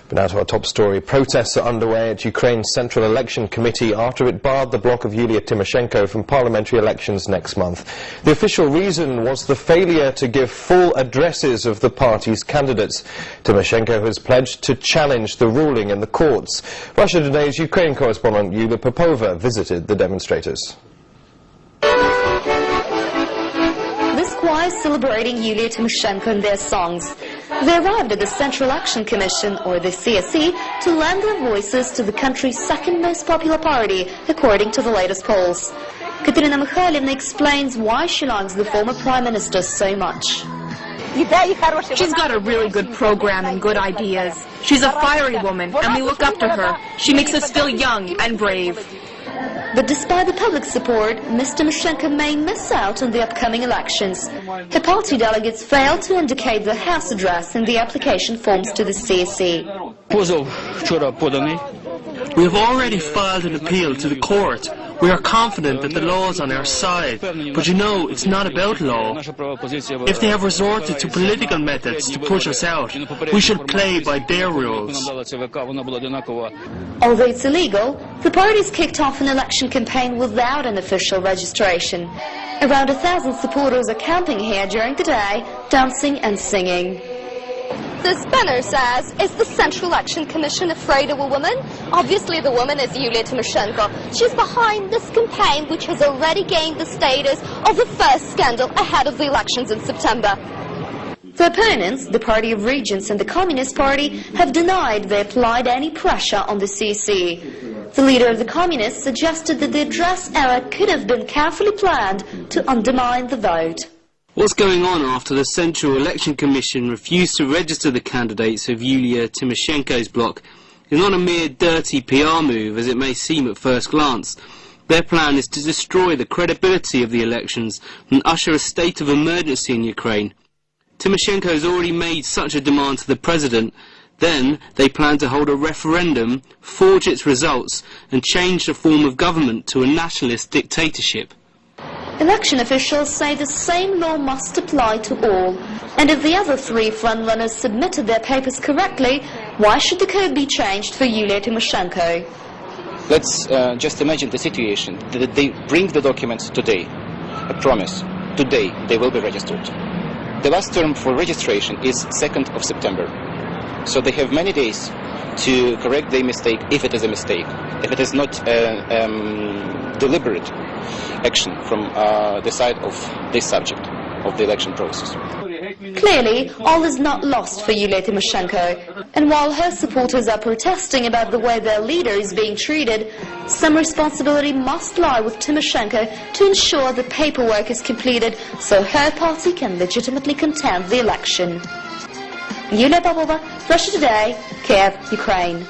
But now to our top story. Protests are underway at Ukraine's Central Election Committee after it barred the bloc of Yulia Tymoshenko from parliamentary elections next month. The official reason was the failure to give full addresses of the party's candidates. Tymoshenko has pledged to challenge the ruling in the courts. Russia Today's Ukraine correspondent Yulia Popova visited the demonstrators. This choir is celebrating Yulia Tymoshenko in their songs. They arrived at the Central Election Commission, or the CSC, to lend their voices to the country's second most popular party, according to the latest polls. Katerina Mikhailivna explains why she likes the former Prime Minister so much. She's got a really good program and good ideas. She's a fiery woman, and we look up to her. She makes us feel young and brave. But despite the public support, Ms. Tymoshenko may miss out on the upcoming elections. Her party delegates failed to indicate the house address in the application forms to the CSC. We have already filed an appeal to the court. We are confident that the law is on our side, but you know, it's not about law. If they have resorted to political methods to push us out, we should play by their rules. Although it's illegal, the party's kicked off an election campaign without an official registration. Around 1,000 supporters are camping here during the day, dancing and singing. This banner says, "Is the Central Election Commission afraid of a woman?" Obviously the woman is Yulia Tymoshenko. She's behind this campaign, which has already gained the status of the first scandal ahead of the elections in September. The opponents, the Party of Regents and the Communist Party, have denied they applied any pressure on the CSC. The leader of the Communists suggested that the address error could have been carefully planned to undermine the vote. What's going on after the Central Election Commission refused to register the candidates of Yulia Tymoshenko's bloc is not a mere dirty PR move, as it may seem at first glance. Their plan is to destroy the credibility of the elections and usher a state of emergency in Ukraine. Tymoshenko has already made such a demand to the president. Then they plan to hold a referendum, forge its results and change the form of government to a nationalist dictatorship. Election officials say the same law must apply to all. And if the other three frontrunners submitted their papers correctly, why should the code be changed for Yulia Tymoshenko? Let's just imagine the situation that they bring the documents today. I promise, today they will be registered. The last term for registration is 2nd of September. So they have many days to correct their mistake, if it is a mistake, if it is not deliberate action from the side of this subject of the election process. Clearly, all is not lost for Yulia Tymoshenko. And while her supporters are protesting about the way their leader is being treated, some responsibility must lie with Tymoshenko to ensure the paperwork is completed so her party can legitimately contend the election. Yulia Popova, Russia Today, Kiev, Ukraine.